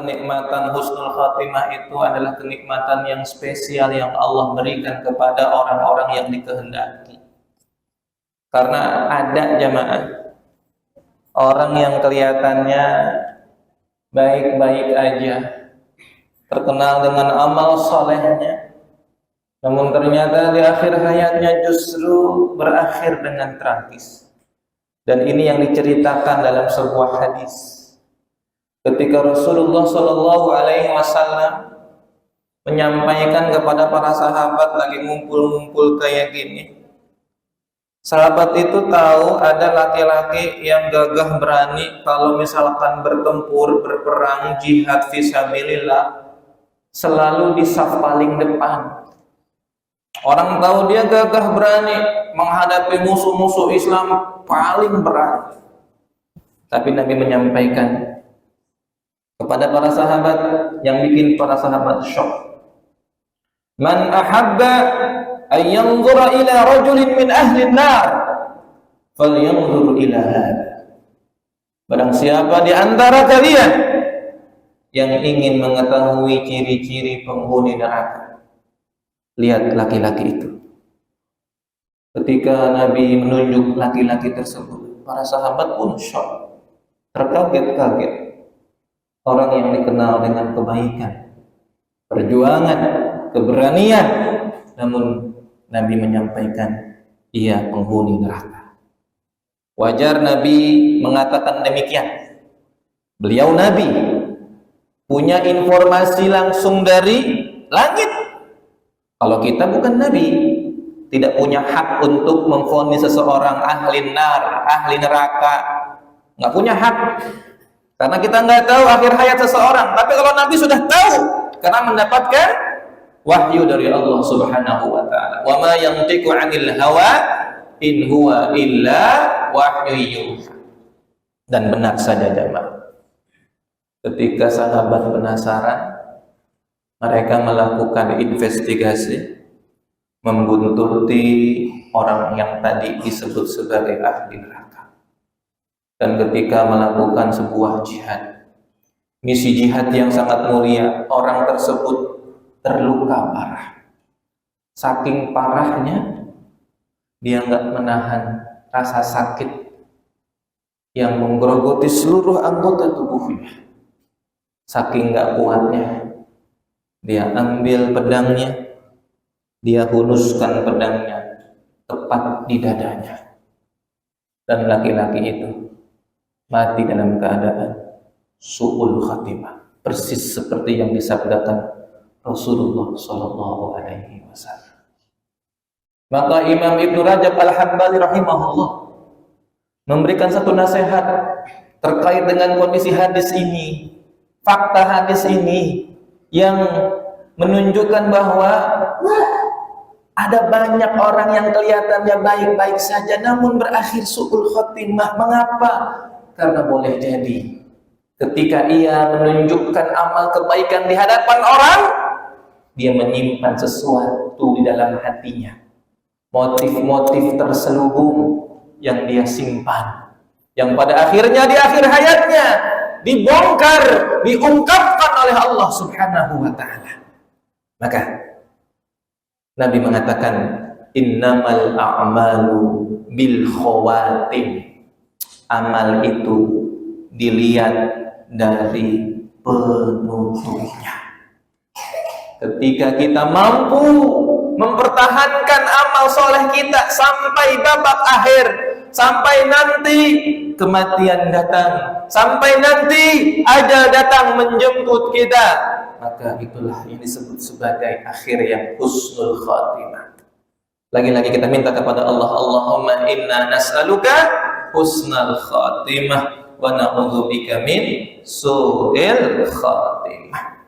kenikmatan husnul khatimah itu adalah kenikmatan yang spesial yang Allah berikan kepada orang-orang yang dikehendaki. Karena ada jamaah orang yang kelihatannya baik-baik aja, terkenal dengan amal solehnya, namun ternyata di akhir hayatnya justru berakhir dengan tragis. Dan ini yang diceritakan dalam sebuah hadis. Ketika Rasulullah SAW menyampaikan kepada para sahabat lagi ngumpul-ngumpul kayak gini, sahabat itu tahu ada laki-laki yang gagah berani kalau misalkan bertempur, berperang, jihad fisabilillah, selalu di saf paling depan. Orang tahu dia gagah berani menghadapi musuh-musuh Islam paling berani. Tapi Nabi menyampaikan kepada para sahabat yang bikin para sahabat syok. Man ahabba an yanzura ila rajulin min ahli an-nar falyanzur ila hadha. Barang siapa di antara kalian yang ingin mengetahui ciri-ciri penghuni neraka, lihat laki-laki itu. Ketika Nabi menunjuk laki-laki tersebut, para sahabat pun syok, terkaget-kaget. Orang yang dikenal dengan kebaikan, perjuangan, keberanian, namun Nabi menyampaikan ia penghuni neraka. Wajar Nabi mengatakan demikian. Beliau Nabi punya informasi langsung dari langit. Kalau kita bukan Nabi, tidak punya hak untuk memvonis seseorang ahli nar, ahli neraka, nggak punya hak. Karena kita nggak tahu akhir hayat seseorang. Tapi kalau Nabi sudah tahu, karena mendapatkan wahyu dari Allah Subhanahu wa taala. Wa ma yantiqu 'anil hawa in huwa illa wahyu yuha. Dan benar saja jemaah. Ketika sahabat penasaran, mereka melakukan investigasi, membuntuti orang yang tadi disebut sebagai ahli neraka. Dan ketika melakukan sebuah jihad, misi jihad yang sangat mulia, orang tersebut terluka parah. Saking parahnya, dia nggak menahan rasa sakit yang menggerogoti seluruh anggota tubuhnya. Saking nggak kuatnya, dia ambil pedangnya, dia hunuskan pedangnya tepat di dadanya. Dan laki-laki itu mati dalam keadaan su'ul khatimah, persis seperti yang disabdakan Rasulullah sallallahu alaihi wasallam. Maka Imam Ibnu Rajab Al-Hambali rahimahullah memberikan satu nasihat terkait dengan kondisi hadis ini, fakta hadis ini yang menunjukkan bahwa ada banyak orang yang kelihatannya baik-baik saja namun berakhir su'ul khatimah. Mengapa? Karena boleh jadi ketika ia menunjukkan amal kebaikan di hadapan orang, dia menyimpan sesuatu di dalam hatinya, motif-motif terselubung yang dia simpan, yang pada akhirnya di akhir hayatnya dibongkar, diungkapkan oleh Allah Subhanahu wa ta'ala. Maka Nabi mengatakan innamal a'malu bil khawatim. Amal itu dilihat dari penutupnya. Ketika kita mampu mempertahankan amal soleh kita sampai babak akhir, sampai nanti kematian datang, sampai nanti ajal datang menjemput kita, maka itulah yang disebut sebagai akhir yang husnul khatimah. Lagi-lagi kita minta kepada Allah, Allahumma inna nas'aluka husnal khatimah wa na'udzubika min su'il khatimah.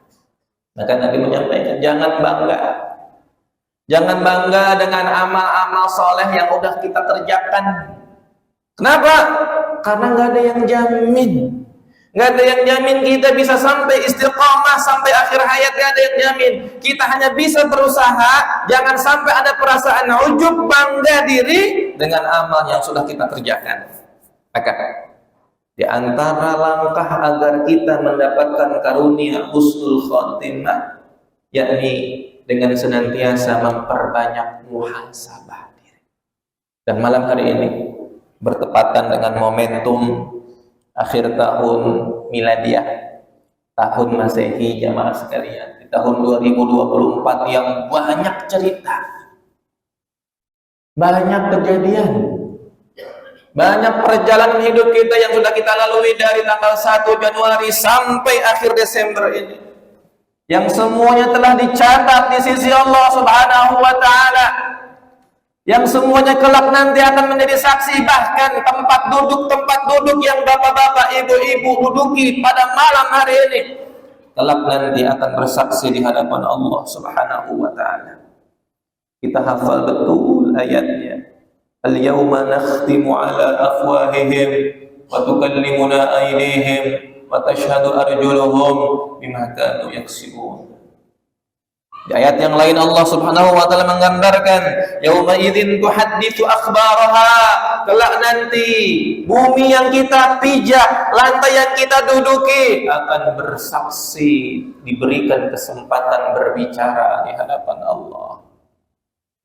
Maka Nabi menyampaikan jangan bangga dengan amal-amal soleh yang udah kita kerjakan. Kenapa? Karena nggak ada yang jamin. Nggak ada yang jamin kita bisa sampai istiqamah sampai akhir hayat. Nggak ada yang jamin. Kita hanya bisa berusaha. Jangan sampai ada perasaan ujub, bangga diri dengan amal yang sudah kita kerjakan. Maka Di antara langkah agar kita mendapatkan karunia husnul khotimah, yakni dengan senantiasa memperbanyak muhasabah diri. Dan malam hari ini bertepatan dengan momentum akhir tahun miladiah, tahun Masehi jamaah sekalian, di tahun 2024 yang banyak cerita, banyak kejadian, banyak perjalanan hidup kita yang sudah kita lalui dari tanggal 1 Januari sampai akhir Desember ini, yang semuanya telah dicatat di sisi Allah Subhanahu wa Ta'ala, yang semuanya kelak nanti akan menjadi saksi. Bahkan tempat duduk yang bapak-bapak, ibu-ibu duduki pada malam hari ini kelak nanti akan bersaksi di hadapan Allah Subhanahu wa Ta'ala. Kita hafal betul ayatnya, al-yawma nakhtimu ala afwahihim wa tukallimuna aydihim wa tashhadu arjuluhum bima kanu yaksibun. Di ayat yang lain Allah Subhanahu wa Ta'ala menggambarkan, yauma idzin tuhadditsu akhbaraha, kelak nanti bumi yang kita pijak, lantai yang kita duduki akan bersaksi, diberikan kesempatan berbicara di hadapan Allah.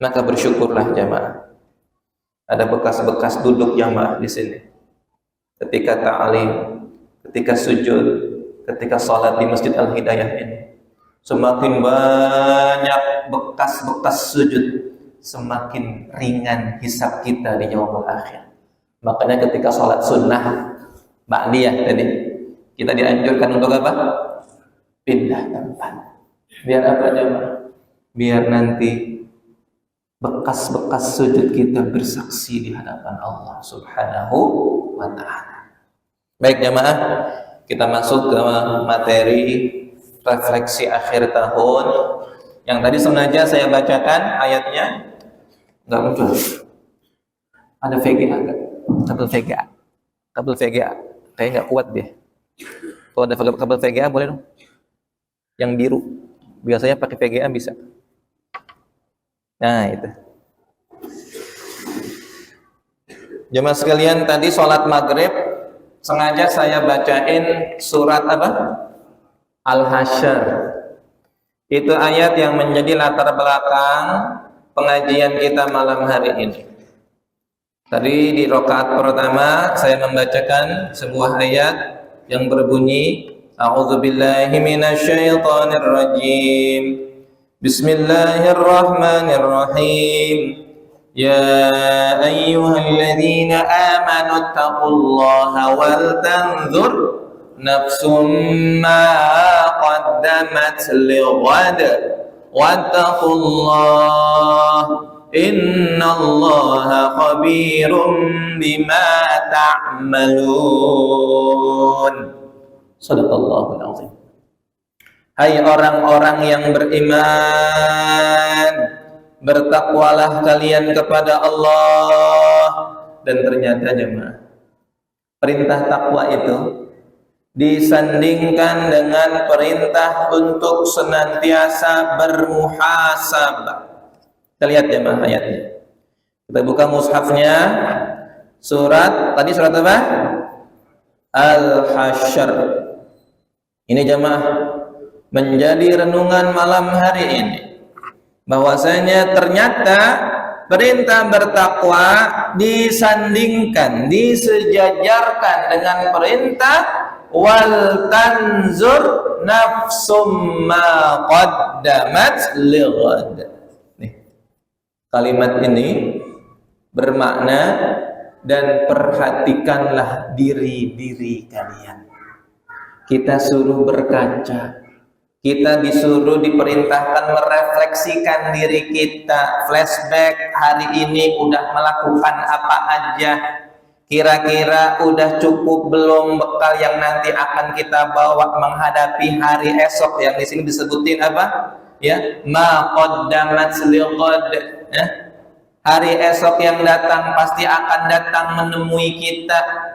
Maka bersyukurlah jamaah, ada bekas-bekas duduk jamaah di sini. Ketika ta'lim, ketika sujud, ketika salat di Masjid Al-Hidayah ini, semakin banyak bekas-bekas sujud, semakin ringan hisab kita di yaumul akhir. Makanya ketika salat sunnah ba'diyah tadi, kita dianjurkan untuk apa? Pindah tempat. Biar apa jamaah? Biar nanti bekas-bekas sujud kita bersaksi di hadapan Allah Subhanahu wa Ta'ala. Baik jamaah, kita masuk ke materi refleksi akhir tahun yang tadi sengaja saya bacakan ayatnya nggak muncul. Ada VGA nggak? Kabel VGA kayak nggak kuat deh. Kalau ada kabel VGA boleh dong, yang biru. Biasanya pakai VGA bisa. Nah itu. Jemaah sekalian, tadi sholat maghrib sengaja saya bacain surat apa? Al-Hasyr. Itu ayat yang menjadi latar belakang pengajian kita malam hari ini. Tadi di rakaat pertama saya membacakan sebuah ayat yang berbunyi, A'udzubillahi minasyaitonir rajim. Bismillahirrahmanirrahim. Ya ayyuhalladzina amanu taqullaha wal tanzur nafsum ma qaddamat lighad wattaqullah innallaha khabirum bima ta'malun. Shadaqallahul azim. Hai orang-orang yang beriman, bertakwalah kalian kepada Allah. Dan ternyata jemaah, perintah takwa itu disandingkan dengan perintah untuk senantiasa bermuhasabah. Kita lihat jemaah ayatnya. Kita buka mushafnya, surat tadi surat apa? Al-Hasyr. Ini jemaah menjadi renungan malam hari ini, bahwasanya ternyata perintah bertakwa disandingkan, disejajarkan dengan perintah wal tanzur nafsum ma qaddamat lighad. Nih, kalimat ini bermakna dan perhatikanlah diri-diri kalian. Kita suruh berkaca, kita disuruh diperintahkan merefleksikan diri kita, flashback hari ini udah melakukan apa aja, kira-kira udah cukup belum bekal yang nanti akan kita bawa menghadapi hari esok, yang di sini disebutin apa? Ya, ma qaddamat lighad. Hari esok yang datang pasti akan datang menemui kita.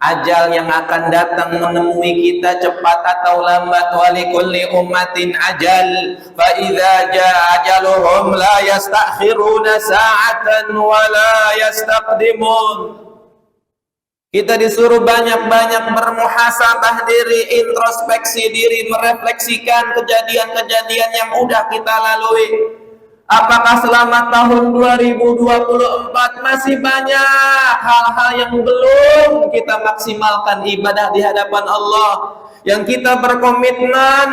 Ajal yang akan datang menemui kita cepat atau lambat, walikulli ummatin ajal, fa idza jaa ajaluhum la yastakhiruna sa'atan wa la yastaqdimun. Kita disuruh banyak-banyak bermuhasabah diri, introspeksi diri, merefleksikan kejadian-kejadian yang udah kita lalui. Apakah selama tahun 2024 masih banyak hal-hal yang belum kita maksimalkan ibadah di hadapan Allah, yang kita berkomitmen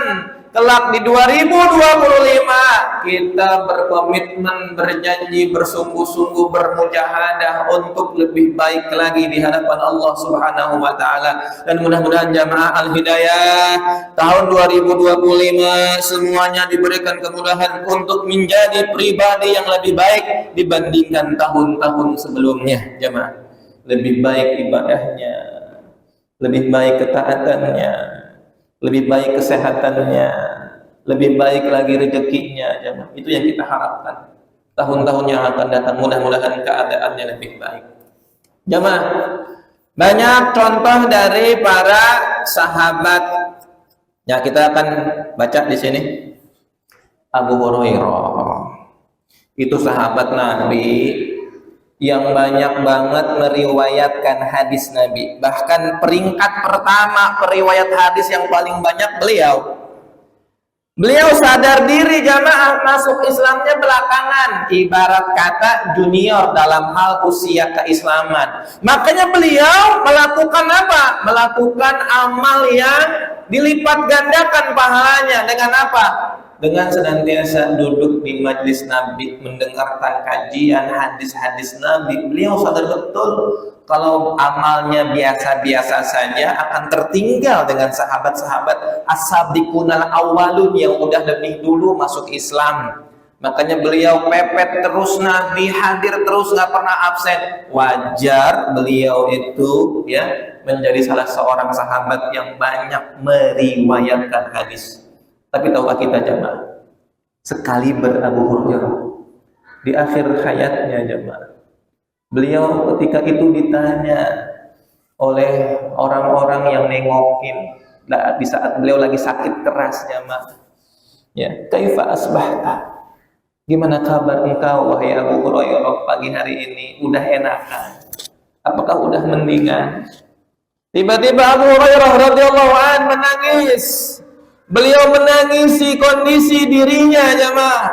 kelak di 2025 kita berkomitmen, berjanji, bersungguh-sungguh, bermujahadah untuk lebih baik lagi di hadapan Allah Subhanahu wa taala. Dan mudah-mudahan jamaah Al-Hidayah tahun 2025 semuanya diberikan kemudahan untuk menjadi pribadi yang lebih baik dibandingkan tahun-tahun sebelumnya. Jamaah, lebih baik ibadahnya, lebih baik ketaatannya, lebih baik kesehatannya, lebih baik lagi rezekinya. Itu yang kita harapkan. Tahun-tahun yang akan datang mudah-mudahan keadaannya lebih baik. Jamaah, banyak contoh dari para sahabat. Ya, kita akan baca di sini. Abu Hurairah itu sahabat Nabi yang banyak banget meriwayatkan hadis Nabi. Bahkan peringkat pertama periwayat hadis yang paling banyak beliau. Beliau sadar diri jamaah, masuk Islamnya belakangan, ibarat kata junior dalam hal usia keislaman. Makanya beliau melakukan apa? Melakukan amal yang dilipat gandakan pahalanya. Dengan apa? Dengan senantiasa duduk di majlis Nabi, mendengarkan kajian hadis-hadis Nabi. Beliau sadar betul kalau amalnya biasa-biasa saja akan tertinggal dengan sahabat-sahabat as-sabiqunal awwalun yang udah lebih dulu masuk Islam. Makanya beliau pepet terus Nabi, hadir terus, nggak pernah absen. Wajar beliau itu ya menjadi salah seorang sahabat yang banyak meriwayatkan hadis. Tapi tahukah kita jamaah, sekali Abu Hurairah di akhir hayatnya jamaah, beliau ketika itu ditanya oleh orang-orang yang nengokin di saat beliau lagi sakit keras jamaah, ya, kaifa asbahta, gimana kabar engkau wahai Abu Hurairah pagi hari ini, udah enakan? Apakah udah mendingan? Tiba-tiba Abu Hurairah radhiyallahu an menangis. Beliau menangisi kondisi dirinya jemaah.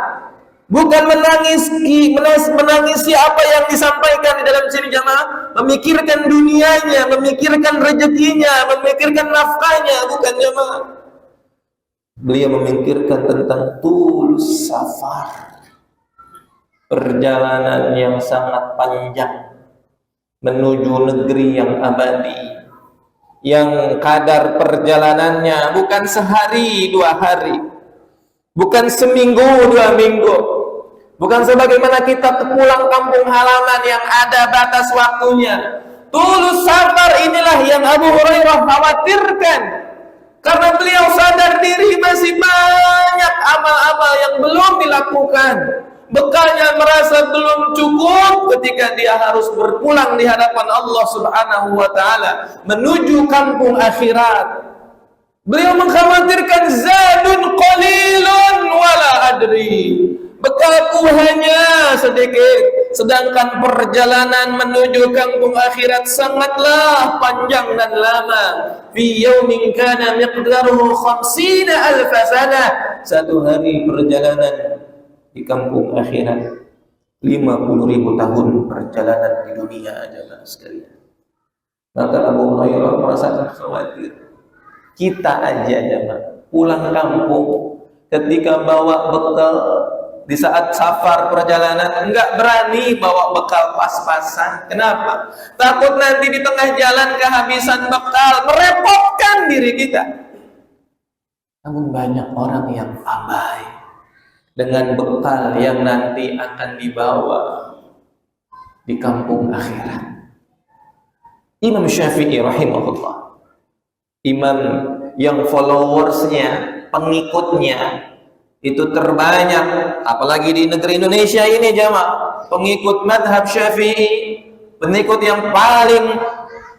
Bukan menangisi apa yang disampaikan di dalam sini jemaah. Memikirkan dunianya, memikirkan rezekinya, memikirkan nafkahnya, bukan jemaah. Beliau memikirkan tentang tulus safar, perjalanan yang sangat panjang menuju negeri yang abadi, yang kadar perjalanannya bukan sehari dua hari, bukan seminggu dua minggu, bukan sebagaimana kita pulang kampung halaman yang ada batas waktunya. Tulus safar inilah yang Abu Hurairah khawatirkan, karena beliau sadar diri masih banyak amal-amal yang belum dilakukan. Bekalnya merasa belum cukup ketika dia harus berpulang di hadapan Allah Subhanahu wa taala menuju kampung akhirat. Beliau mengkhawatirkan zadun qalilun wala adri. Bekalku hanya sedikit, sedangkan perjalanan menuju kampung akhirat sangatlah panjang dan lama. Fi yaumin kana miqdaruhu 50,000 sanah. Satu hari perjalanan di kampung akhirat 50.000 tahun perjalanan di dunia aja sekalian. Maka Abu Hurairah merasakan khawatir. Kita aja pulang kampung ketika bawa bekal di saat safar perjalanan enggak berani bawa bekal pas-pasan. Kenapa? Takut nanti di tengah jalan kehabisan bekal, merepotkan diri kita. Namun banyak orang yang abai dengan bekal yang nanti akan dibawa di kampung akhirat. Imam Syafi'i rahimahullah, imam yang followersnya, pengikutnya itu terbanyak, apalagi di negeri Indonesia ini jamaah, pengikut madhab Syafi'i, pengikut yang paling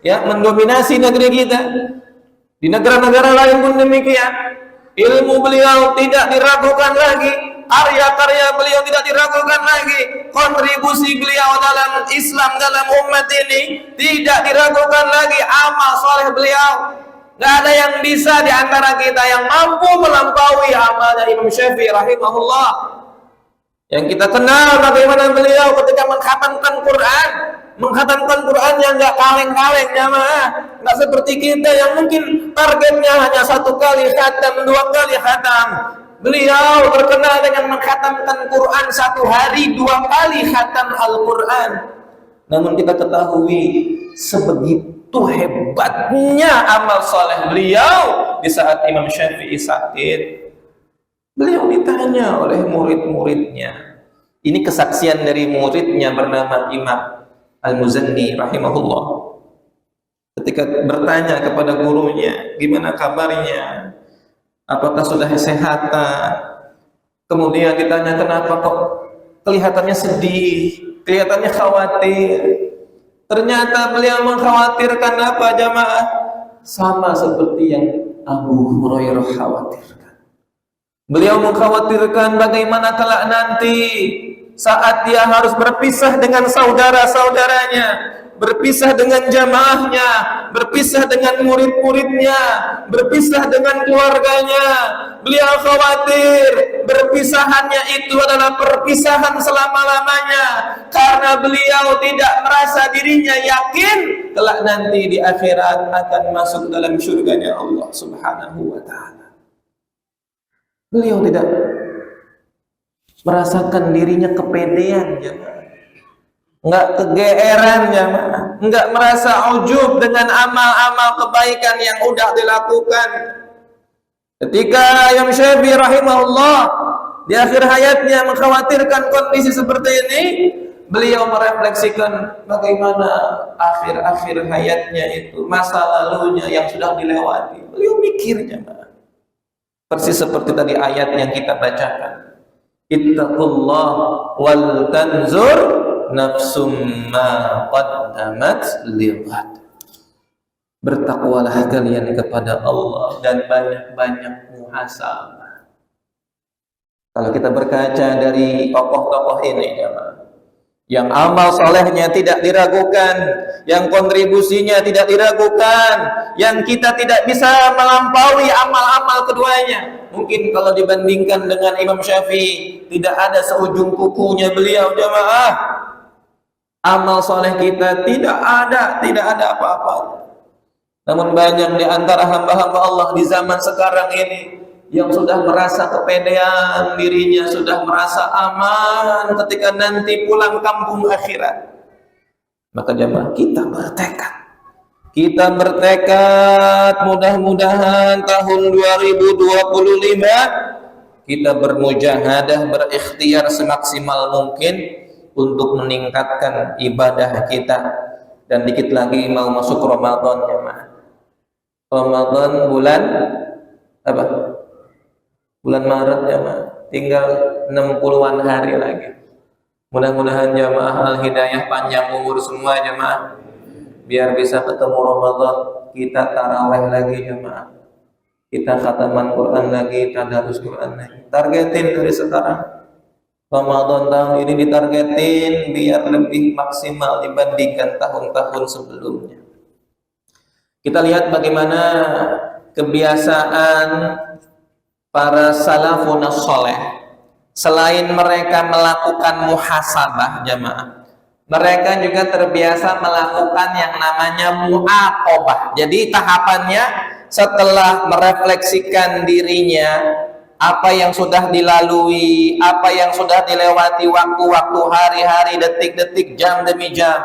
ya mendominasi negeri kita. Di negara-negara lain pun demikian. Ilmu beliau tidak diragukan lagi. karya-karya beliau tidak diragukan lagi, kontribusi beliau dalam Islam, dalam umat ini tidak diragukan lagi, amal soleh beliau. Gak ada yang bisa di antara kita yang mampu melampaui amalnya Imam Syafi'i rahimahullah. Yang kita kenal bagaimana beliau ketika mengkhatamkan Quran. Mengkhatamkan Quran yang gak kaleng-kaleng jamaah. Gak seperti kita yang mungkin targetnya hanya 1 kali khatam, 2 kali khatam. Beliau terkenal dengan mengkhatamkan Quran 1 hari 2 kali khatam Al-Quran. Namun kita ketahui sebegitu hebatnya amal soleh beliau di saat Imam Syafi'i sakit. Beliau ditanya oleh murid-muridnya. Ini kesaksian dari muridnya bernama Imam Al-Muzanni rahimahullah. Ketika bertanya kepada gurunya, gimana kabarnya? Apakah sudah kesehatan? Kemudian ditanya, kenapa kok kelihatannya sedih, kelihatannya khawatir? Ternyata beliau mengkhawatirkan apa jamaah? Sama seperti yang Abu Hurairah khawatirkan. Beliau mengkhawatirkan bagaimana kelak nanti saat dia harus berpisah dengan saudara-saudaranya, berpisah dengan jamaahnya, berpisah dengan murid-muridnya, berpisah dengan keluarganya. Beliau khawatir berpisahannya itu adalah perpisahan selama-lamanya, karena beliau tidak merasa dirinya yakin kelak nanti di akhirat akan masuk dalam surganya Allah Subhanahu wa ta'ala. Beliau tidak merasakan dirinya kepedean jemaah, enggak kegeeran jemaah, enggak merasa ujub dengan amal-amal kebaikan yang udah dilakukan. Ketika Imam Syafi'i rahimahullah di akhir hayatnya mengkhawatirkan kondisi seperti ini, beliau merefleksikan bagaimana akhir-akhir hayatnya itu, masa lalunya yang sudah dilewati. Beliau mikir jemaah, persis seperti tadi ayat yang kita bacakan. Ittaqullah wal tanzur nafsum ma qaddamat lighad. Bertakwalah kalian kepada Allah dan banyak-banyak muhasabah. Kalau kita berkaca dari tokoh-tokoh ini yang amal solehnya tidak diragukan, yang kontribusinya tidak diragukan, yang kita tidak bisa melampaui amal-amal keduanya. Mungkin kalau dibandingkan dengan Imam Syafi'i, tidak ada seujung kukunya beliau jamaah. Amal soleh kita tidak ada apa-apa. Namun banyak di antara hamba-hamba Allah di zaman sekarang ini yang sudah merasa kepedean dirinya, sudah merasa aman ketika nanti pulang kampung akhirat. Maka jamaah kita bertekad mudah-mudahan tahun 2025 kita bermujahadah, berikhtiar semaksimal mungkin untuk meningkatkan ibadah kita. Dan dikit lagi mau masuk Ramadan jamaah. Ramadan bulan apa? Bulan Maret jamaah, tinggal 60-an hari lagi. Mudah-mudahan jamaah Al-Hidayah panjang umur semua jamaah, biar bisa ketemu Ramadan, kita tarawih lagi jamaah, kita khataman Quran lagi, tadarus Quran lagi. Targetin dari sekarang, Ramadan tahun ini ditargetin biar lebih maksimal dibandingkan tahun-tahun sebelumnya. Kita lihat bagaimana kebiasaan para salafun saleh. Selain mereka melakukan muhasabah jamaah, mereka juga terbiasa melakukan yang namanya muaqabah. Jadi tahapannya setelah merefleksikan dirinya, apa yang sudah dilalui, apa yang sudah dilewati waktu-waktu, hari-hari, detik-detik, jam demi jam.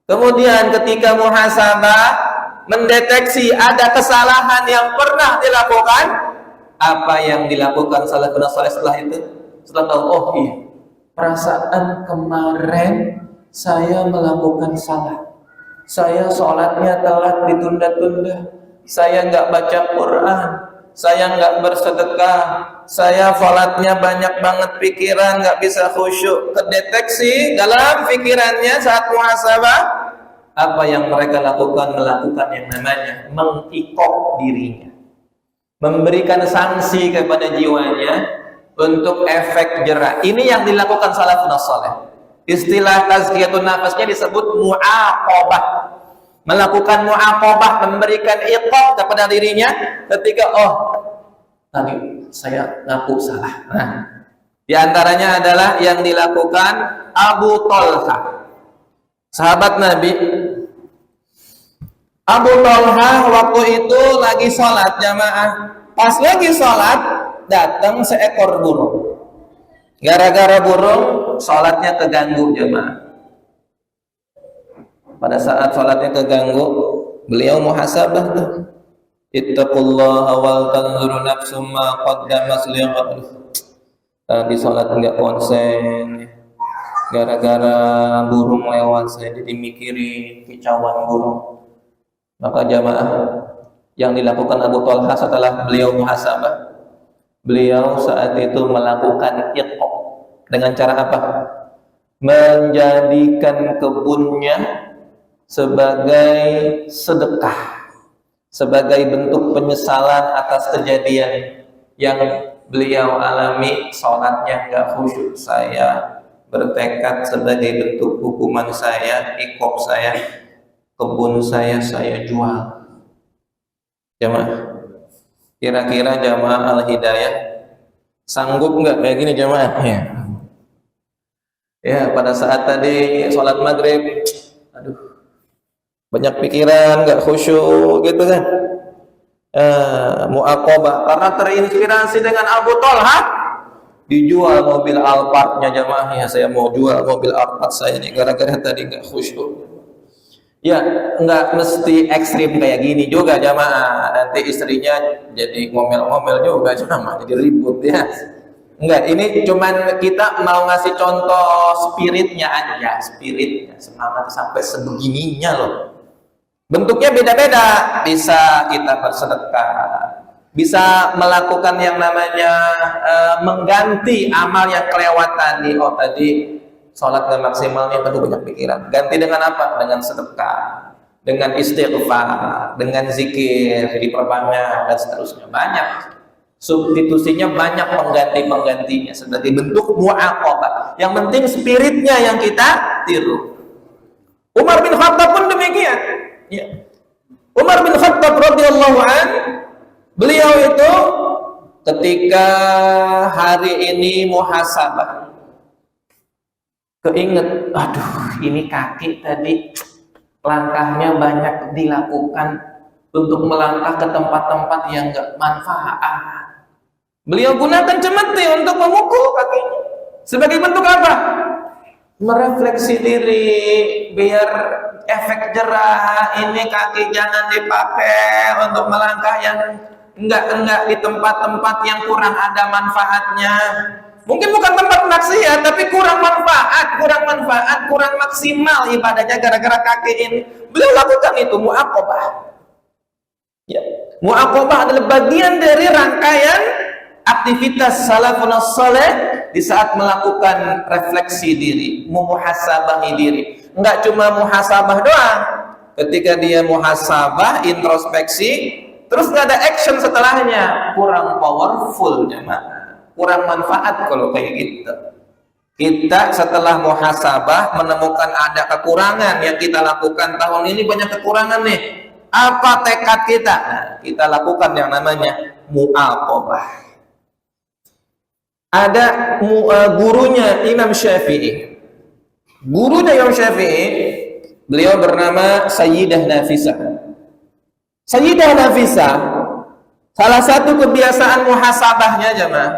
Kemudian ketika muhasabah, mendeteksi ada kesalahan yang pernah dilakukan, apa yang dilakukan salafun saleh setelah itu? Setelah tahu, oh iya, perasaan kemarin saya melakukan salah. Saya sholatnya telat ditunda-tunda. Saya nggak baca Quran. Saya nggak bersedekah. Saya sholatnya banyak banget pikiran, nggak bisa khusyuk. Kedeteksi dalam pikirannya saat muhasabah, apa yang mereka lakukan? Melakukan yang namanya mengikok dirinya, memberikan sanksi kepada jiwanya untuk efek jerah. Ini yang dilakukan salafun saleh. Istilah tazkiyatun nafasnya disebut mu'aqabah. Melakukan mu'aqabah, memberikan iqab kepada dirinya ketika tadi saya ngaku salah. Nah, di antaranya adalah yang dilakukan Abu Thalha, sahabat Nabi. Abu Thalha waktu itu lagi sholat jamaah. Pas lagi sholat, datang seekor burung. Gara-gara burung, sholatnya keganggu jamaah. Pada saat sholatnya keganggu, beliau muhasabah tuh. Ittaqullaha wal tanzuru nafsum ma qaddamat lighad. Tadi sholat enggak konsen. Gara-gara burung lewat, saya jadi mikirin kicauan burung. Maka jamaah, yang dilakukan Abu Thalha setelah beliau muhasabah, beliau saat itu melakukan iqab dengan cara apa? Menjadikan kebunnya sebagai sedekah, sebagai bentuk penyesalan atas kejadian yang beliau alami. Sholatnya enggak khusyuk, saya bertekad sebagai bentuk hukuman saya, iqab saya, kebun saya jual. Jamaah, kira-kira jamaah Al-Hidayah sanggup nggak kayak gini jamaah? Ya, pada saat tadi sholat maghrib, aduh, banyak pikiran, nggak khusyuk gitu kan? Mu'aqabah karena terinspirasi dengan Abu Thalha, dijual mobil Alphard-nya jamaah. Ya, saya mau jual mobil Alphard saya nih gara-gara tadi nggak khusyuk. Ya, nggak mesti ekstrim kayak gini juga jamaah. Nanti istrinya jadi ngomel-ngomel juga jamaah, jadi ribut ya. Enggak, ini cuman kita mau ngasih contoh spiritnya aja, spiritnya, semangat sampai sebegininya loh. Bentuknya beda-beda, bisa kita bersedekah, bisa melakukan yang namanya mengganti amal yang kelewat tadi. Tadi sholat gak maksimalnya, tentu banyak pikiran. Ganti dengan apa? Dengan sedekah, dengan istighfar, dengan zikir, diperbanyak dan seterusnya. Banyak substitusinya, banyak pengganti-penggantinya sebagai bentuk mu'aqabah. Yang penting spiritnya yang kita tiru. Umar bin Khattab pun demikian. Ya. Umar bin Khattab radhiyallahu an, beliau itu ketika hari ini muhasabah, keinget, aduh, ini kaki tadi langkahnya banyak dilakukan untuk melangkah ke tempat-tempat yang enggak manfaat. Beliau gunakan cemeti untuk memukul kakinya. Sebagai bentuk apa? Merefleksi diri, biar efek jerah ini kaki jangan dipakai untuk melangkah yang enggak di tempat-tempat yang kurang ada manfaatnya. Mungkin bukan tempat maksiat, tapi kurang manfaat, kurang maksimal ibadahnya gara-gara kaki ini. Beliau lakukan itu mu'aqabah. Ya, mu'aqabah adalah bagian dari rangkaian aktivitas salafun saleh di saat melakukan refleksi diri, muhasabahi diri. Enggak cuma muhasabah doang. Ketika dia muhasabah, introspeksi, terus nggak ada action setelahnya, kurang powerful jemaah, kurang manfaat kalau kayak gitu. Kita setelah muhasabah menemukan ada kekurangan yang kita lakukan tahun ini, banyak kekurangan nih. Apa tekad kita? Nah, kita lakukan yang namanya mu'aqabah. Ada gurunya Imam Syafi'i. Gurunya Imam Syafi'i, beliau bernama Sayyidah Nafisah. Sayyidah Nafisah, salah satu kebiasaan muhasabahnya jemaah.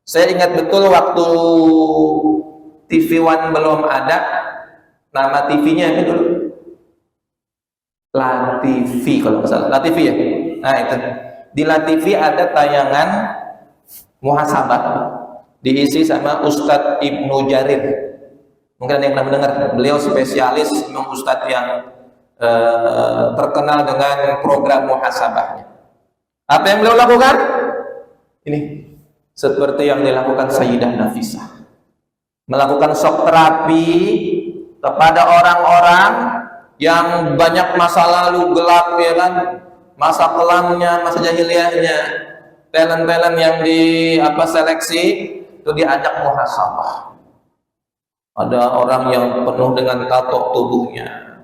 Saya ingat betul waktu TV One belum ada, nama TV-nya itu dulu La TV kalau nggak salah, La TV ya. Nah itu di La TV ada tayangan muhasabah, diisi sama Ustadz Ibnu Jarir. Mungkin ada yang pernah mendengar. Beliau spesialis, Ustadz yang terkenal dengan program muhasabahnya. Apa yang beliau lakukan? Ini seperti yang dilakukan Sayyidah Nafisah, melakukan shock terapi kepada orang-orang yang banyak masa lalu gelap, ya kan, masa kelamnya, masa jahiliyahnya. talent-talent yang di seleksi itu diajak muhasabah. Ada orang yang penuh dengan tato tubuhnya,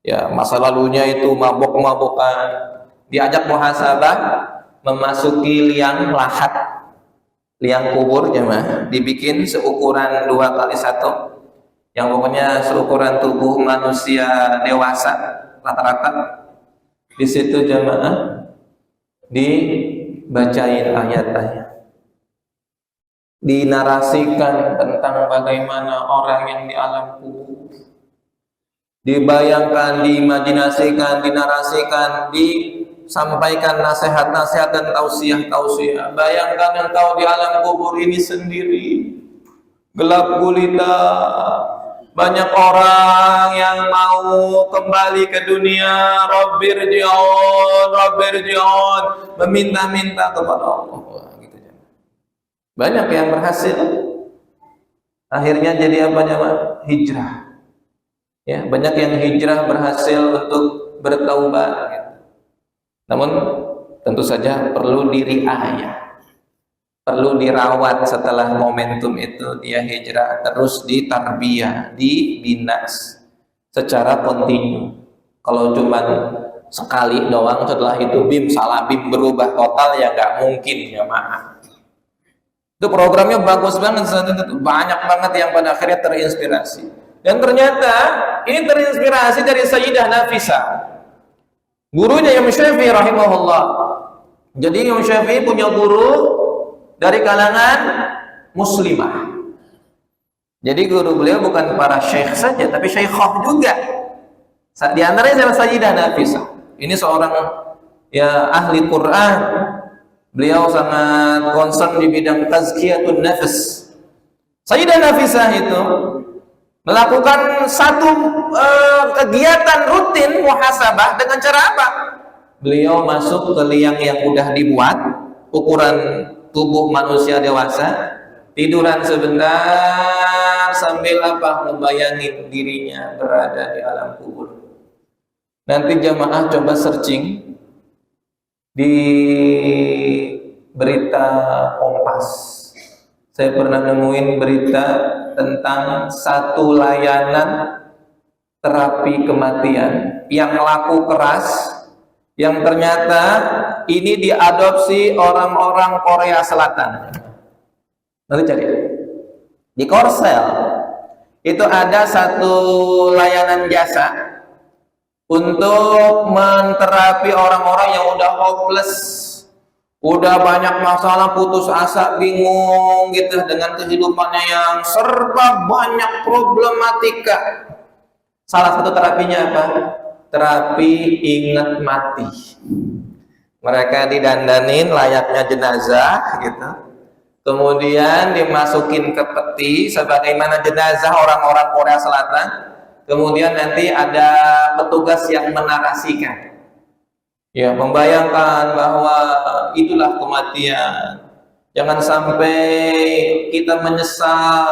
ya masa lalunya itu mabok-mabokan, diajak muhasabah memasuki liang lahat, liang kubur jemaah, dibikin seukuran 2x1, yang pokoknya seukuran tubuh manusia dewasa rata-rata. Di situ jemaah dibacain ayat-ayat, dinarasikan tentang bagaimana orang yang di alam kubur, dibayangkan, diimajinasikan, dinarasikan, disampaikan nasihat-nasihat dan tausiah-tausiah. Bayangkan engkau di alam kubur ini sendiri, gelap gulita, banyak orang yang mau kembali ke dunia, Rabbirji'un, meminta-minta kepada Allah. Banyak yang berhasil, akhirnya jadi apa jemaah? Hijrah. Ya, banyak yang hijrah berhasil untuk bertaubat. Namun tentu saja perlu diriayah, perlu dirawat. Setelah momentum itu dia hijrah, terus ditarbiyah, dibina secara kontinu. Kalau cuma sekali doang setelah itu bim salah bim berubah total, ya nggak mungkin jemaah. Itu programnya bagus banget, banyak banget yang pada akhirnya terinspirasi. Dan ternyata ini terinspirasi dari Sayyidah Nafisah, gurunya Imam Syafi'i rahimahullah. Jadi Imam Syafi'i punya guru dari kalangan muslimah. Jadi guru beliau bukan para syekh saja, tapi syekhah juga. Di antaranya adalah Sayyidah Nafisah. Ini seorang ya ahli Quran. Beliau sangat concern di bidang tazkiyatun nafs. Sayyidah Nafisah itu melakukan satu kegiatan rutin muhasabah dengan cara apa? Beliau masuk ke liang yang udah dibuat, ukuran tubuh manusia dewasa, tiduran sebentar sambil ngebayangin dirinya berada di alam kubur. Nanti jamaah coba searching di berita Kompas. Saya pernah nemuin berita tentang satu layanan terapi kematian yang laku keras, yang ternyata ini diadopsi orang-orang Korea Selatan. Nanti cari di Korsel itu ada satu layanan jasa untuk menterapi orang-orang yang udah hopeless, udah banyak masalah, putus asa, bingung gitu dengan kehidupannya yang serba banyak problematika. Salah satu terapinya apa? Terapi ingat mati. Mereka didandanin layaknya jenazah gitu, kemudian dimasukin ke peti sebagaimana jenazah orang-orang Korea Selatan. Kemudian nanti ada petugas yang menarasikan, ya, membayangkan bahwa itulah kematian. Jangan sampai kita menyesal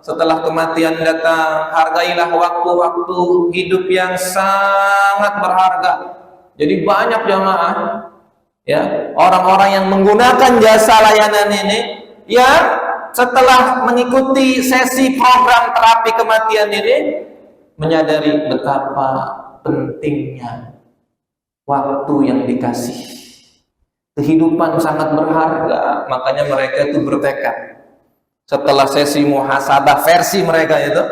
setelah kematian datang. Hargailah waktu-waktu hidup yang sangat berharga. Jadi banyak jamaah, ya, orang-orang yang menggunakan jasa layanan ini, ya, setelah mengikuti sesi program terapi kematian ini, menyadari betapa pentingnya waktu yang dikasih. Kehidupan sangat berharga, makanya mereka itu bertekad setelah sesi muhasabah versi mereka itu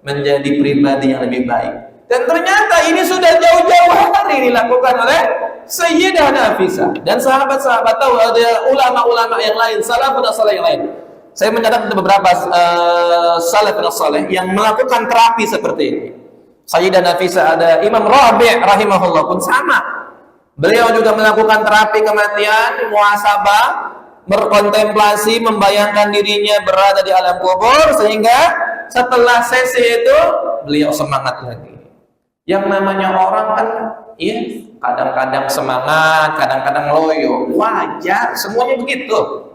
menjadi pribadi yang lebih baik. Dan ternyata ini sudah jauh-jauh hari dilakukan oleh Sayyidah Nafisah. Dan sahabat-sahabat tahu ada ulama-ulama yang lain, salafun saleh yang lain. Saya mencatat beberapa salafun saleh yang melakukan terapi seperti ini. Sayyidah Nafisah, ada Imam Rabi' rahimahullah pun sama. Beliau juga melakukan terapi kematian, muhasabah, berkontemplasi, membayangkan dirinya berada di alam kubur, sehingga setelah sesi itu beliau semangat lagi. Yang namanya orang kan, ya, kadang-kadang semangat, kadang-kadang loyo, wajar, semuanya begitu.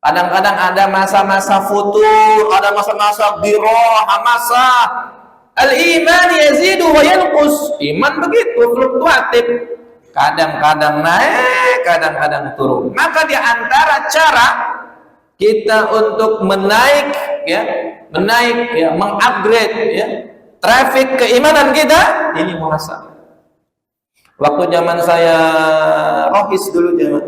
Kadang-kadang ada masa-masa futur, ada masa-masa biroh, hamasah. Al-iman yazidu wa yanqus. Iman begitu, fluktuatif. kadang-kadang naik, kadang-kadang turun. Maka di antara cara kita untuk menaik ya, mengupgrade ya, traffic keimanan kita, ini muhasabah. Waktu zaman saya rohis dulu zaman,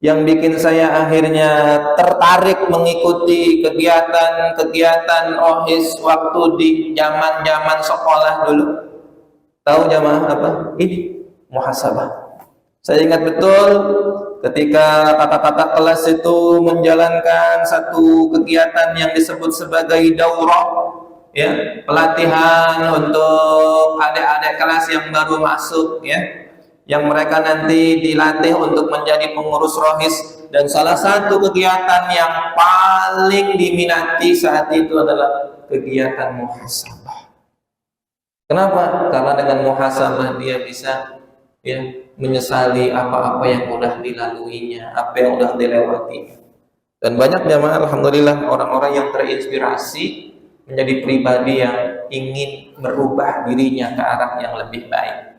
yang bikin saya akhirnya tertarik mengikuti kegiatan rohis waktu di zaman sekolah dulu. Tahu jamaah apa? Ini muhasabah. Saya ingat betul ketika kata-kata kelas itu menjalankan satu kegiatan yang disebut sebagai daurah, ya, pelatihan untuk adik-adik kelas yang baru masuk, ya, yang mereka nanti dilatih untuk menjadi pengurus rohis. Dan salah satu kegiatan yang paling diminati saat itu adalah kegiatan muhasabah. Kenapa? Karena dengan muhasabah dia bisa ya menyesali apa-apa yang sudah dilaluinya, apa yang sudah dilewati. Dan banyak jamaah alhamdulillah orang-orang yang terinspirasi menjadi pribadi yang ingin merubah dirinya ke arah yang lebih baik.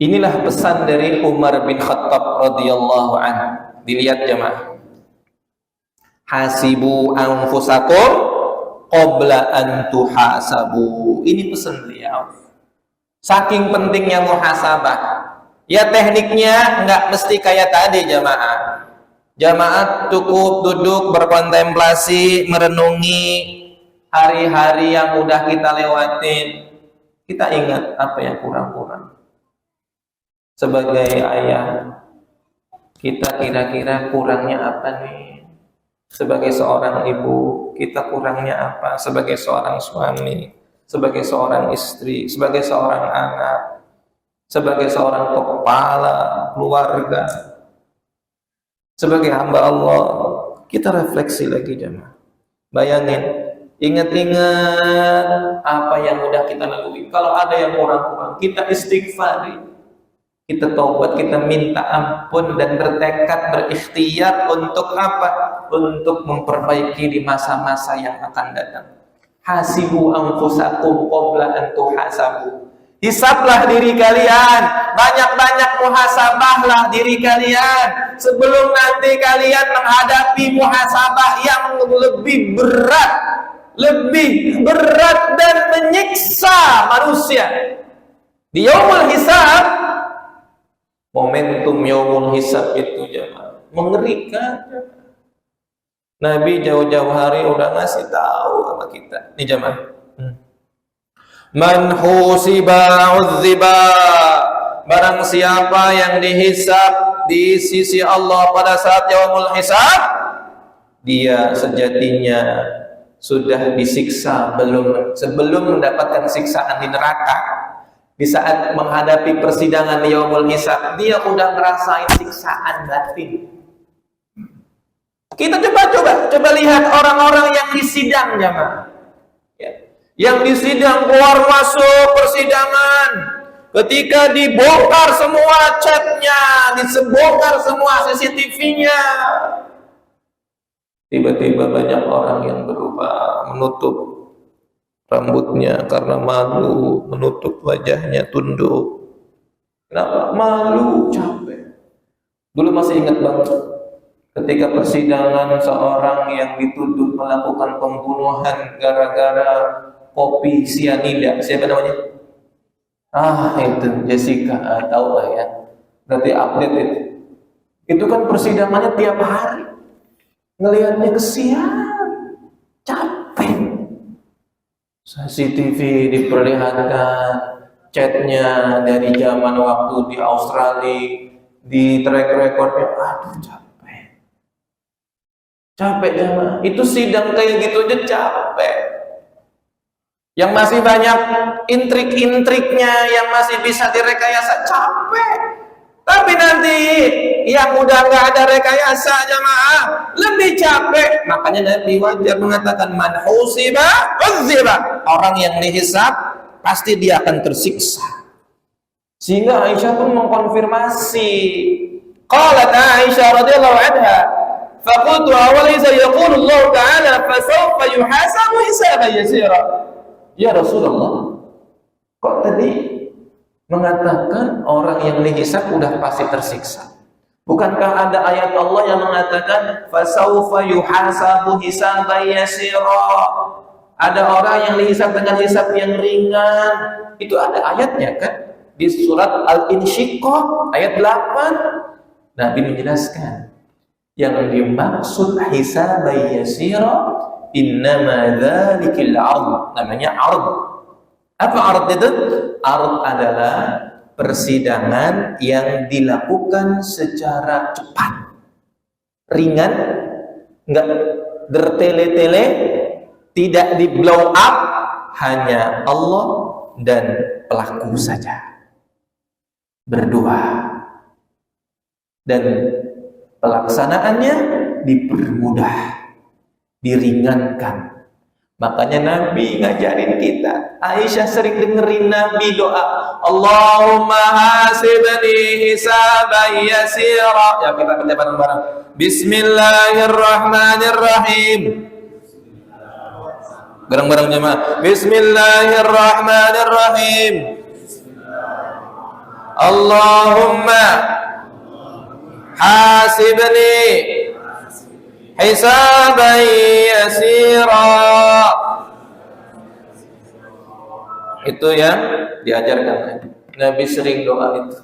Inilah pesan dari Umar bin Khattab radhiyallahu anhu. Dilihat jemaah. Hasibu anfusakum qabla an tuhasabu. Ini pesan beliau. Saking pentingnya muhasabah. Ya tekniknya enggak mesti kayak tadi jemaah. Jemaah cukup duduk berkontemplasi, merenungi hari-hari yang udah kita lewatin. Kita ingat apa yang kurang-kurang. Sebagai ayah, kita kira-kira kurangnya apa nih? Sebagai seorang ibu, kita kurangnya apa? Sebagai seorang suami, sebagai seorang istri, sebagai seorang anak, sebagai seorang kepala keluarga, sebagai hamba Allah, kita refleksi lagi jemaah. Bayangin, ingat-ingat apa yang udah kita lalui. Kalau ada yang kurang-kurang, kita istighfari. Kita taubat, kita minta ampun dan bertekad, berikhtiar untuk apa? Untuk memperbaiki di masa-masa yang akan datang. Hasibu anfusakum qabla an tuhasabu. Hisablah diri kalian, banyak-banyak muhasabahlah diri kalian sebelum nanti kalian menghadapi muhasabah yang lebih berat dan menyiksa manusia. Di yaumul hisab, momentum yaumul hisab itu jemaah mengerikan. Nabi jauh-jauh hari udah ngasih tahu sama kita. Nih jemaah. Man husiba uzziba. Barang siapa yang dihisab di sisi Allah pada saat yaumul hisab, dia sejatinya sudah disiksa sebelum mendapatkan siksaan di neraka. Di saat menghadapi persidangan yaumul hisab, dia udah ngerasain siksaan batin. Kita coba lihat orang-orang yang disidang jemaah. Ya. Yang disidang keluar masuk persidangan, ketika dibongkar semua chatnya, dibongkar semua CCTV-nya, tiba-tiba banyak orang yang berubah, menutup rambutnya karena malu, menutup wajahnya, tunduk. Kenapa? Malu, capek. Dulu masih ingat banget ketika persidangan seorang yang dituduh melakukan pembunuhan gara-gara kopi sianida. Siapa namanya? Itu Jessica, tahu lah ya. Berarti update itu. Itu kan persidangannya tiap hari. Ngelihatnya kesian, capek. CCTV diperlihatkan, chatnya dari zaman waktu di Australia, di track recordnya. Aduh, capek jemaah. Itu sidang kayak gitu aja capek. Yang masih banyak intrik-intriknya, yang masih bisa direkayasa, capek. Tapi nanti yang udah nggak ada rekayasa jemaah, lebih capek. Makanya Nabi wajar mengatakan man husiba uzziba. Orang yang dihisab pasti dia akan tersiksa. Sehingga Aisyah pun mengkonfirmasi. Qalat Aisyah radhiyallahu anha, faqultu awalaysa yaqulu Allah ta'ala fasawfa yuhasabu hisaban yasira. Ya Rasulullah, kok tadi mengatakan orang yang dihisab udah pasti tersiksa. Bukankah ada ayat Allah yang mengatakan fasaufa yuhasabu hisaban yasira? Ada orang yang dihisab dengan hisab yang ringan. Itu ada ayatnya kan? Di surat Al-Insyiqaq ayat 8. Nabi menjelaskan yang dimaksud hisaban yasira innama dzalikal 'ard. Namanya 'ard. Apa 'ard itu? 'Ard adalah persidangan yang dilakukan secara cepat, ringan, enggak bertele-tele, tidak di blow up, hanya Allah dan pelaku saja berdua, dan pelaksanaannya dipermudah, diringankan. Makanya Nabi ngajarin kita. Aisyah sering dengerin Nabi doa, Allahumma hasibni hisaban yasira. Ya, kita baca bareng-bareng. Bismillahirrahmanirrahim. Bareng-bareng jemaah. Bismillahirrahmanirrahim. Allahumma hasibni hisaban yasira. Itu yang diajarkan Nabi sering doa itu.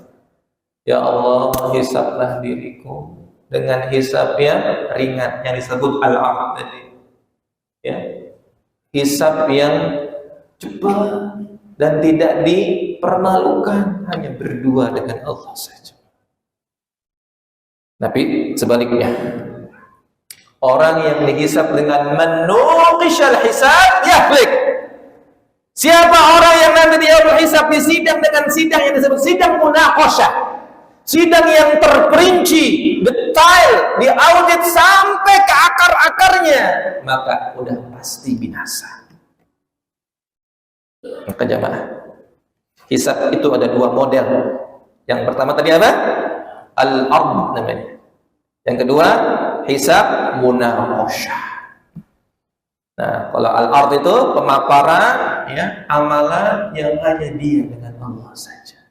Ya Allah, hisablah diriku dengan hisab yang ringan yang disebut al-'ard tadi. Ya. Hisab yang cepat dan tidak dipermalukan, hanya berdua dengan Allah saja. Tapi sebaliknya, orang yang dihisab dengan menuqishal hisab yahlik. Siapa orang yang nanti dia berhisab di sidang dengan sidang yang disebut sidang munaqashah, sidang yang terperinci, detail, diaudit sampai ke akar-akarnya, maka udah pasti binasa. Maka jamaah, hisab itu ada dua model. Yang pertama tadi apa? Al-ard namanya. Yang kedua, hisab munaqashah. Nah, kalau al-ard itu pemaparan, ya, amalan yang hanya dia dengan Allah saja.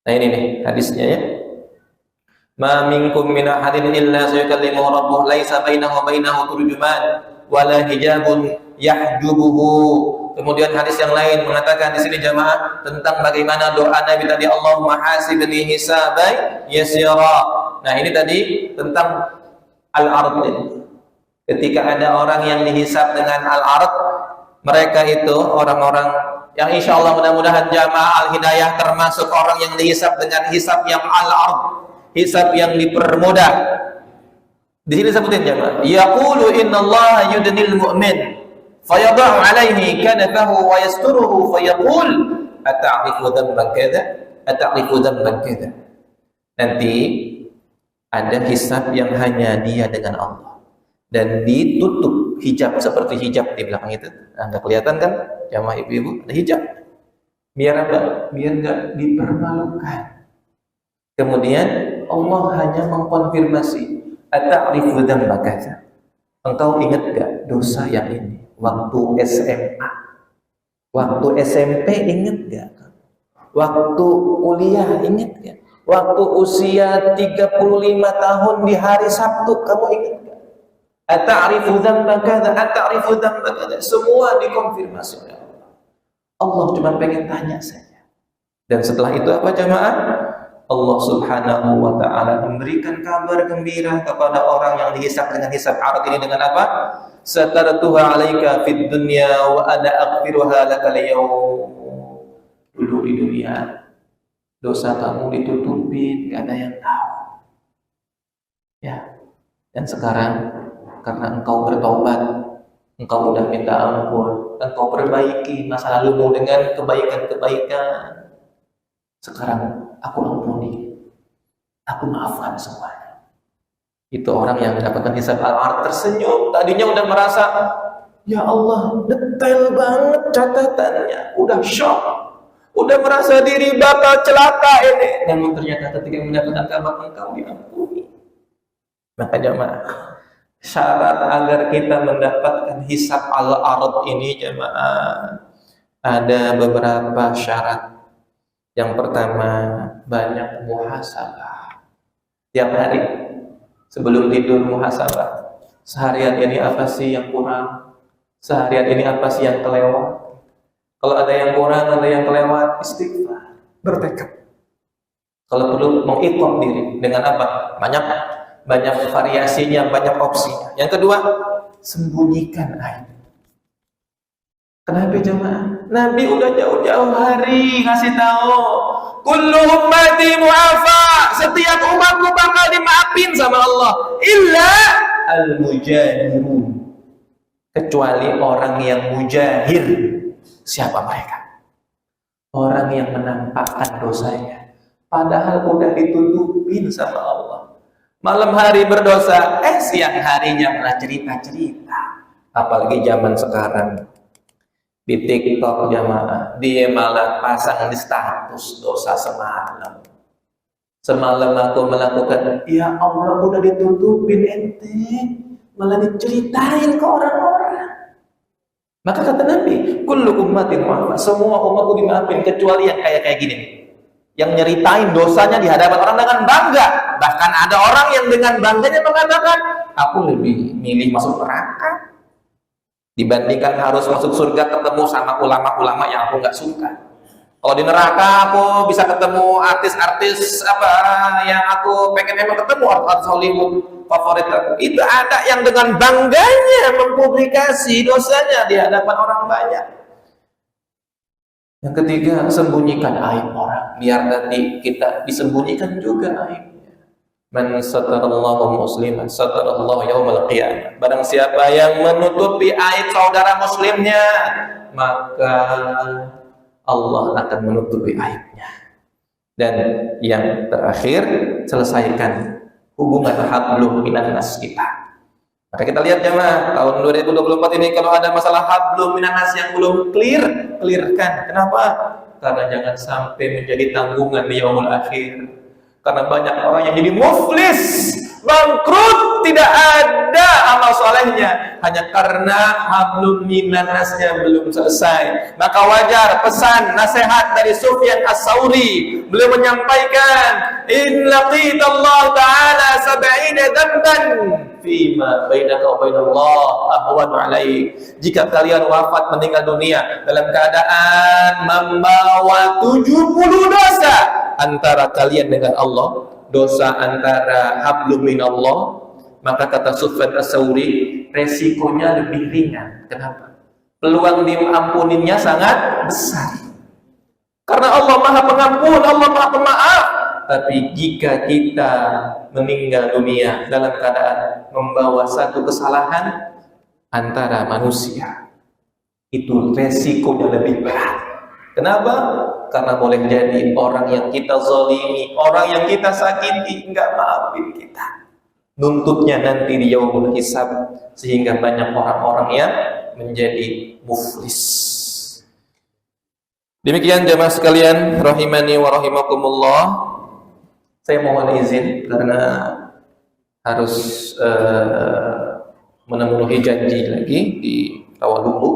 Nah, ini nih hadisnya ya. Ma minkum min ahadin illa sayukallimu rabbuhu laisa bainahu wa bainahu turjuman wala hijabun yahjubuhu. Kemudian hadis yang lain mengatakan di sini jamaah tentang bagaimana doa Nabi tadi, Allahumma hasibni hisaban yasira. Nah, ini tadi tentang al-ard ini. Ketika ada orang yang dihisab dengan al-ard, mereka itu orang-orang yang insya Allah mudah-mudahan jamaah al-hidayah termasuk orang yang dihisab dengan hisab yang al-ard, hisab yang dipermudah. Di sini sebutin jamaah, yaqulu innallaha yudnil mu'min fayadhu alaihi kanafahu wa yasturuhu fayaqul ata'rifu dhanban kadza ata'rifu dhanban kadza. Nanti ada hisab yang hanya dia dengan Allah dan ditutup hijab seperti hijab di belakang itu. Nah, nggak kelihatan kan jamaah ibu-ibu, ada hijab biar apa? Biar nggak dipermalukan. Kemudian Allah hanya mengkonfirmasi ata'rifu dhanba kadza. Engkau ingat gak dosa yang ini waktu SMA, waktu SMP, ingat gak? Waktu kuliah ingat gak? Waktu usia 35 tahun di hari Sabtu kamu ingat gak? Ata'rifu dhanba kadza, ata'rifu dhanba kadza. Semua dikonfirmasi oleh Allah. Allah cuma pengen tanya saja. Dan setelah itu apa jamaah? Allah Subhanahu wa ta'ala memberikan kabar gembira kepada orang yang dihisab dengan hisab ard ini dengan apa? Satartuha 'alaika fid dunya wa ana aghfiruha lakal yawm. Dulu di dunia dosa kamu ditutupin, enggak ada yang tahu. Ya. Dan sekarang karena engkau bertaubat, engkau sudah minta ampun, engkau perbaiki masa lalumu dengan kebaikan-kebaikan. Sekarang aku ampuni, aku maafkan semuanya. Itu orang yang mendapatkan hisab al-ard tersenyum. Tadinya udah merasa, ya Allah, detail banget catatannya, udah shock, udah merasa diri bakal celaka ini. Namun ternyata ketika mendapatkan kabar engkau diampuni. Maka jamaah, syarat agar kita mendapatkan hisab al-ard ini jamaah, ada beberapa syarat. Yang pertama, banyak muhasabah. Tiap hari sebelum tidur muhasabah. Seharian ini apa sih yang kurang? Seharian ini apa sih yang kelewat? Kalau ada yang kurang, ada yang kelewat, istighfar, bertekad. Kalau perlu mengikhlas diri dengan apa? Banyak variasinya, banyak opsinya. Yang kedua, sembunyikan aib. Kenapa jemaah? Nabi udah jauh-jauh hari ngasih tahu, kullu ummati mu'afa, setiap umatku bakal dimaafin sama Allah, illa al-mujahirun, kecuali orang yang mujahir. Siapa mereka? Orang yang menampakkan dosanya, padahal udah ditutupin sama Allah. Malam hari berdosa, siang harinya malah cerita-cerita. Apalagi zaman sekarang, di TikTok jamaah, dia malah pasang di status dosa semalam. Semalam aku melakukan, ya Allah udah ditutupin ente, malah diceritain ke orang-orang. Maka kata Nabi, kullu ummatin mu'afa, semua umatku dimaafin kecuali yang kayak gini nih, yang nyeritain dosanya di hadapan orang dengan bangga. Bahkan ada orang yang dengan bangganya mengatakan, aku lebih milih masuk neraka dibandingkan harus masuk surga ketemu sama ulama-ulama yang aku nggak suka. Kalau di neraka aku bisa ketemu artis-artis apa yang aku pengen emang ketemu, artis Hollywood favorit aku. Itu ada yang dengan bangganya mempublikasi dosanya di hadapan orang banyak. Yang ketiga, sembunyikan aib orang, biar nanti kita disembunyikan juga aibnya. Man satarallahu musliman satarallahu yaumal qiyamah. Barang siapa yang menutupi aib saudara muslimnya, maka Allah akan menutupi aibnya. Dan yang terakhir, selesaikan hubungan hablum minan nas kita. Maka kita lihat jemaah, tahun 2024 ini kalau ada masalah hablum minan nas yang belum clearkan. Kenapa? Karena jangan sampai menjadi tanggungan di yaumul akhir. Karena banyak orang yang jadi muflis, bangkrut, tidak ada amal solehnya, hanya karena hablum minan nasnya belum selesai. Maka wajar pesan nasihat dari Sufyan As-Sauri, beliau menyampaikan, in laqita Allah ta'ala sab'ina dhanban fima bainaka wa bainallah ahwanu alaik. Jika kalian wafat meninggal dunia dalam keadaan membawa 70 dosa antara kalian dengan Allah, dosa antara hablum minallah, maka kata Sufyan As-Sauri, resikonya lebih ringan. Kenapa? Peluang diampuninnya sangat besar. Karena Allah Maha Pengampun, Allah Maha Pemaaf. Tapi jika kita meninggal dunia dalam keadaan membawa satu kesalahan antara manusia, itu resikonya lebih berat. Kenapa? Karena boleh jadi orang yang kita zalimi, orang yang kita sakiti, enggak maafin kita. Nuntutnya nanti di yaumul hisab, sehingga banyak orang-orang yang menjadi muflis. Demikian jemaah sekalian, rahimani wa rahimakumullah. Saya mohon izin karena harus memenuhi janji lagi di Rawalumbu.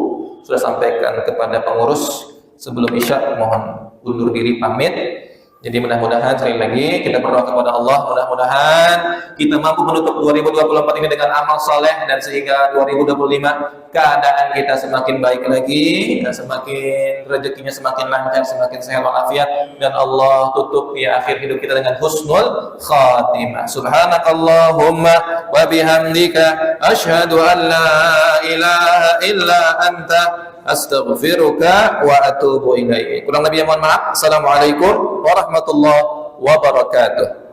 Sudah sampaikan kepada pengurus sebelum Isya, mohon undur diri pamit. Jadi mudah-mudahan sekali lagi kita berdoa kepada Allah, mudah-mudahan kita mampu menutup 2024 ini dengan amal soleh, dan sehingga 2025 keadaan kita semakin baik lagi, dan semakin rezekinya semakin lancar, semakin sehat walafiat, dan Allah tutup di akhir hidup kita dengan husnul khatimah. Subhanakallahumma wa bihamdika asyhadu an la ilaha illa anta astaghfiruka wa atubu ilaik. Kurang lebih mohon maaf. Assalamualaikum warahmatullahi wabarakatuh.